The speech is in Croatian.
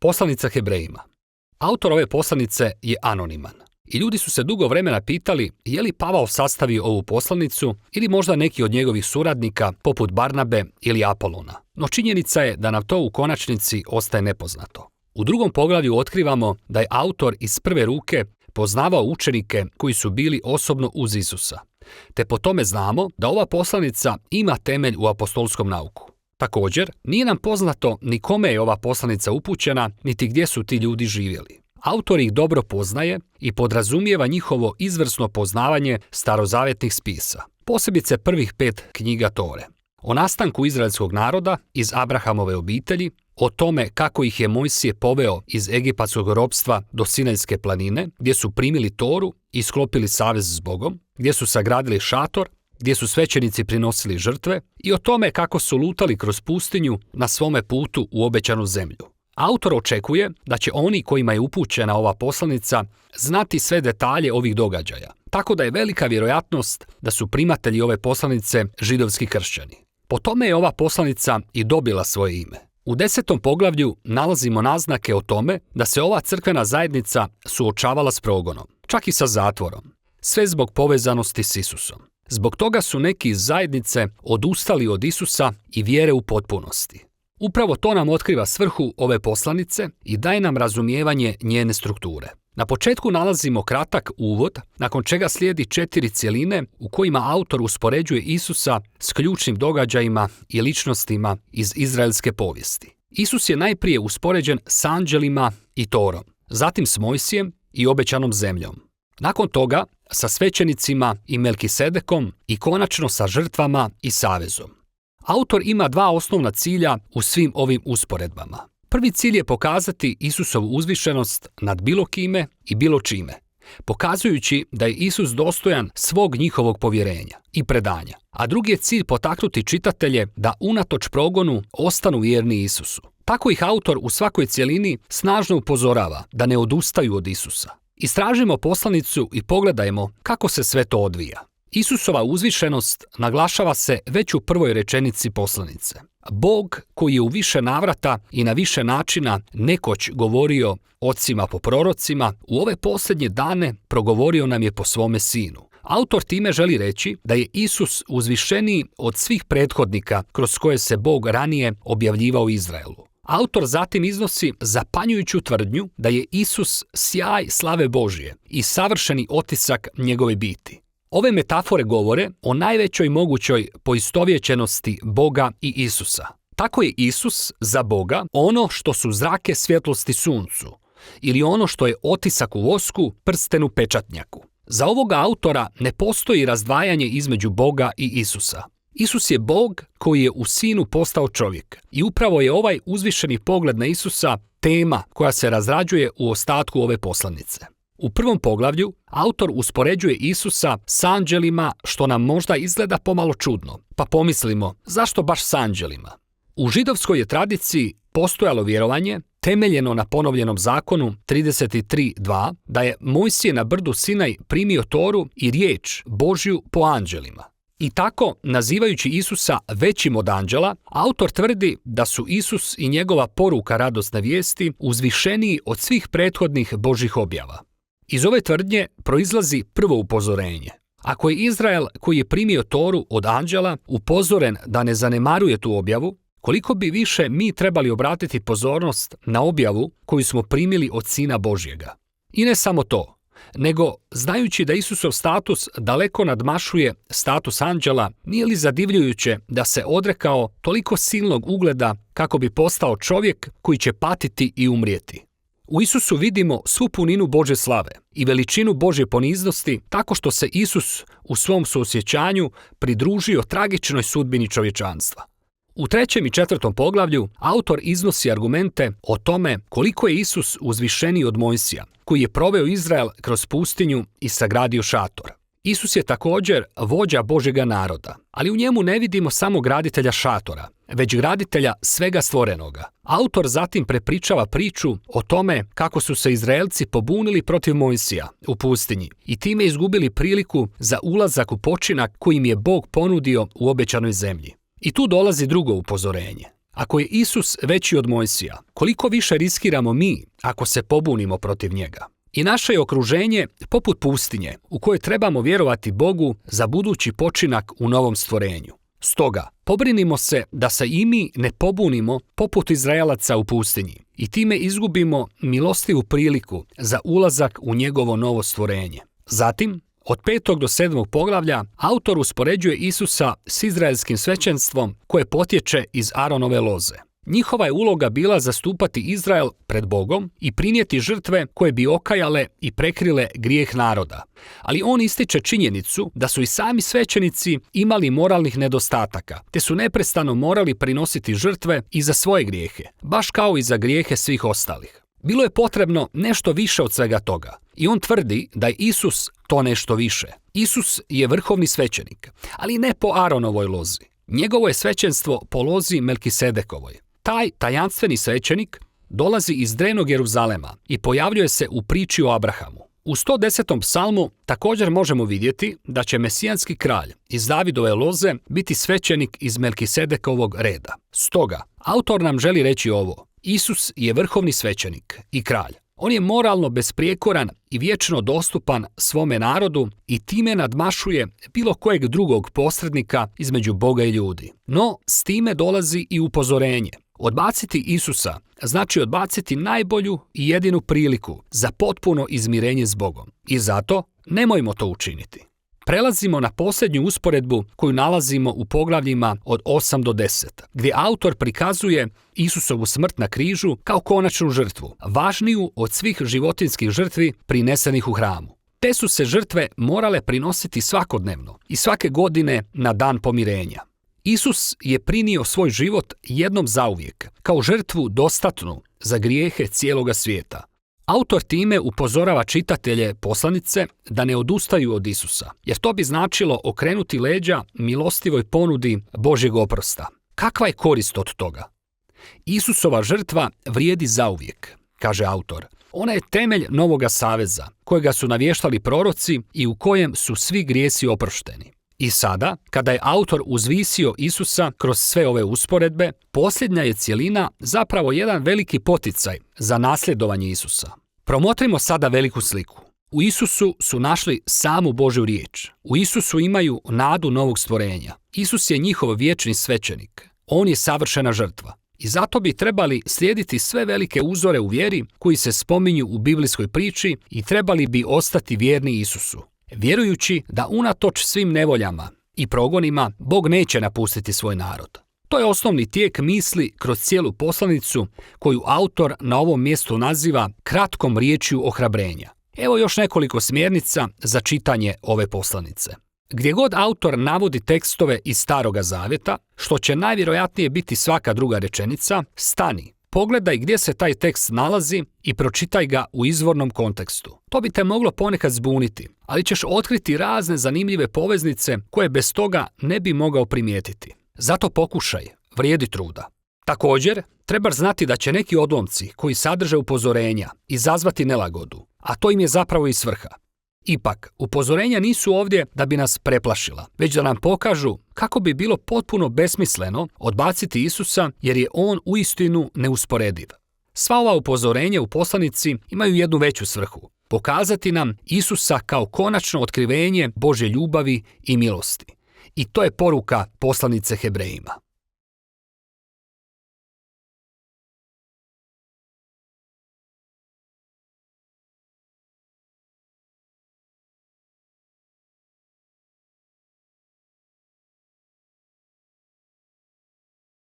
Poslanica Hebrejima. Autor ove poslanice je anoniman. I ljudi su se dugo vremena pitali je li Pavao sastavio ovu poslanicu ili možda neki od njegovih suradnika poput Barnabe ili Apolona. No činjenica je da nam to u konačnici ostaje nepoznato. U drugom poglavlju otkrivamo da je autor iz prve ruke poznavao učenike koji su bili osobno uz Isusa. Te po tome znamo da ova poslanica ima temelj u apostolskom nauku. Također, nije nam poznato ni kome je ova poslanica upućena, niti gdje su ti ljudi živjeli. Autor ih dobro poznaje i podrazumijeva njihovo izvrsno poznavanje starozavjetnih spisa, posebice prvih 5 knjiga Tore. O nastanku izraelskog naroda iz Abrahamove obitelji, o tome kako ih je Mojsije poveo iz egipatskog ropstva do Sinajske planine, gdje su primili Toru i sklopili savez s Bogom, gdje su sagradili šator, gdje su svećenici prinosili žrtve i o tome kako su lutali kroz pustinju na svome putu u obećanu zemlju. Autor očekuje da će oni kojima je upućena ova poslanica znati sve detalje ovih događaja, tako da je velika vjerojatnost da su primatelji ove poslanice židovski kršćani. Po tome je ova poslanica i dobila svoje ime. U 10. poglavlju nalazimo naznake o tome da se ova crkvena zajednica suočavala s progonom, čak i sa zatvorom, sve zbog povezanosti s Isusom. Zbog toga su neki iz zajednice odustali od Isusa i vjere u potpunosti. Upravo to nam otkriva svrhu ove poslanice i daje nam razumijevanje njene strukture. Na početku nalazimo kratak uvod, nakon čega slijedi 4 cjeline u kojima autor uspoređuje Isusa s ključnim događajima i ličnostima iz izraelske povijesti. Isus je najprije uspoređen s anđelima i Torom, zatim s Mojsijem i obećanom zemljom. Nakon toga sa svećenicima i Melkisedekom i konačno sa žrtvama i savezom. Autor ima 2 osnovna cilja u svim ovim usporedbama. Prvi cilj je pokazati Isusovu uzvišenost nad bilo kime i bilo čime, pokazujući da je Isus dostojan svog njihovog povjerenja i predanja. A drugi je cilj potaknuti čitatelje da unatoč progonu ostanu vjerni Isusu. Tako ih autor u svakoj cjelini snažno upozorava da ne odustaju od Isusa. Istražimo poslanicu i pogledajmo kako se sve to odvija. Isusova uzvišenost naglašava se već u prvoj rečenici poslanice. Bog koji je u više navrata i na više načina nekoć govorio ocima po prorocima, u ove posljednje dane progovorio nam je po svome sinu. Autor time želi reći da je Isus uzvišeniji od svih prethodnika kroz koje se Bog ranije objavljivao Izraelu. Autor zatim iznosi zapanjujuću tvrdnju da je Isus sjaj slave Božje i savršeni otisak njegove biti. Ove metafore govore o najvećoj mogućoj poistovjećenosti Boga i Isusa. Tako je Isus za Boga ono što su zrake svjetlosti suncu ili ono što je otisak u vosku, prsten u pečatnjaku. Za ovoga autora ne postoji razdvajanje između Boga i Isusa. Isus je Bog koji je u Sinu postao čovjek i upravo je ovaj uzvišeni pogled na Isusa tema koja se razrađuje u ostatku ove poslanice. U prvom poglavlju autor uspoređuje Isusa s anđelima, što nam možda izgleda pomalo čudno, pa pomislimo zašto baš s anđelima. U židovskoj je tradiciji postojalo vjerovanje, temeljeno na ponovljenom zakonu 33.2, da je Mojsije na brdu Sinaj primio Toru i riječ Božju po anđelima. I tako, nazivajući Isusa većim od anđela, autor tvrdi da su Isus i njegova poruka radosne vijesti uzvišeniji od svih prethodnih Božjih objava. Iz ove tvrdnje proizlazi prvo upozorenje. Ako je Izrael koji je primio Toru od anđela upozoren da ne zanemaruje tu objavu, koliko bi više mi trebali obratiti pozornost na objavu koju smo primili od Sina Božjega. I ne samo to, nego znajući da Isusov status daleko nadmašuje status anđela, nije li zadivljujuće da se odrekao toliko silnog ugleda kako bi postao čovjek koji će patiti i umrijeti. U Isusu vidimo svu puninu Božje slave i veličinu Božje poniznosti tako što se Isus u svom suosjećanju pridružio tragičnoj sudbini čovječanstva. U 3. i 4. poglavlju autor iznosi argumente o tome koliko je Isus uzvišeniji od Mojsija, koji je proveo Izrael kroz pustinju i sagradio šator. Isus je također vođa Božjega naroda, ali u njemu ne vidimo samo graditelja šatora, već graditelja svega stvorenoga. Autor zatim prepričava priču o tome kako su se Izraelci pobunili protiv Mojsija u pustinji i time izgubili priliku za ulazak u počinak koji im je Bog ponudio u obećanoj zemlji. I tu dolazi drugo upozorenje. Ako je Isus veći od Mojsija, koliko više riskiramo mi ako se pobunimo protiv njega? I naše je okruženje poput pustinje u kojoj trebamo vjerovati Bogu za budući počinak u novom stvorenju. Stoga, pobrinimo se da se i mi ne pobunimo poput Izraelaca u pustinji i time izgubimo milostivu priliku za ulazak u njegovo novo stvorenje. Zatim, od 5. do 7. poglavlja, autor uspoređuje Isusa s izraelskim svećenstvom koje potječe iz Aronove loze. Njihova je uloga bila zastupati Izrael pred Bogom i prinijeti žrtve koje bi okajale i prekrile grijeh naroda. Ali on ističe činjenicu da su i sami svećenici imali moralnih nedostataka, te su neprestano morali prinositi žrtve i za svoje grijehe, baš kao i za grijehe svih ostalih. Bilo je potrebno nešto više od svega toga. I on tvrdi da je Isus to nešto više. Isus je vrhovni svećenik, ali ne po Aronovoj lozi. Njegovo je svećenstvo po lozi Melkisedekovoj. Taj tajanstveni svećenik dolazi iz drevnog Jeruzalema i pojavljuje se u priči o Abrahamu. U 110. psalmu također možemo vidjeti da će mesijanski kralj iz Davidove loze biti svećenik iz Melkisedekovog reda. Stoga, autor nam želi reći ovo. Isus je vrhovni svećenik i kralj. On je moralno besprijekoran i vječno dostupan svome narodu i time nadmašuje bilo kojeg drugog posrednika između Boga i ljudi. No, s time dolazi i upozorenje. Odbaciti Isusa znači odbaciti najbolju i jedinu priliku za potpuno izmirenje s Bogom. I zato nemojmo to učiniti. Prelazimo na posljednju usporedbu koju nalazimo u poglavljima od 8 do 10, gdje autor prikazuje Isusovu smrt na križu kao konačnu žrtvu, važniju od svih životinjskih žrtvi prinesenih u hramu. Te su se žrtve morale prinositi svakodnevno i svake godine na dan pomirenja. Isus je prinio svoj život jednom zauvijek, kao žrtvu dostatnu za grijehe cijeloga svijeta. Autor time upozorava čitatelje poslanice da ne odustaju od Isusa, jer to bi značilo okrenuti leđa milostivoj ponudi Božjeg oprosta. Kakva je korist od toga? Isusova žrtva vrijedi zauvijek, kaže autor. Ona je temelj novoga saveza, kojega su navještali proroci i u kojem su svi grijesi oprošteni. I sada, kada je autor uzvisio Isusa kroz sve ove usporedbe, posljednja je cjelina zapravo jedan veliki poticaj za nasljedovanje Isusa. Promotrimo sada veliku sliku. U Isusu su našli samu Božju riječ. U Isusu imaju nadu novog stvorenja. Isus je njihov vječni svećenik. On je savršena žrtva. I zato bi trebali slijediti sve velike uzore u vjeri koji se spominju u biblijskoj priči i trebali bi ostati vjerni Isusu, vjerujući da unatoč svim nevoljama i progonima Bog neće napustiti svoj narod. To je osnovni tijek misli kroz cijelu poslanicu koju autor na ovom mjestu naziva kratkom riječju ohrabrenja. Evo još nekoliko smjernica za čitanje ove poslanice. Gdje god autor navodi tekstove iz Staroga zavjeta, što će najvjerojatnije biti svaka druga rečenica, stani, pogledaj gdje se taj tekst nalazi i pročitaj ga u izvornom kontekstu. To bi te moglo ponekad zbuniti, ali ćeš otkriti razne zanimljive poveznice koje bez toga ne bi mogao primijetiti. Zato pokušaj, vrijedi truda. Također, trebaš znati da će neki odlomci koji sadrže upozorenja izazvati nelagodu, a to im je zapravo i svrha. Ipak, upozorenja nisu ovdje da bi nas preplašila, već da nam pokažu kako bi bilo potpuno besmisleno odbaciti Isusa jer je on uistinu neusporediv. Sva ova upozorenja u poslanici imaju jednu veću svrhu, pokazati nam Isusa kao konačno otkrivenje Božje ljubavi i milosti. I to je poruka poslanice Hebrejima.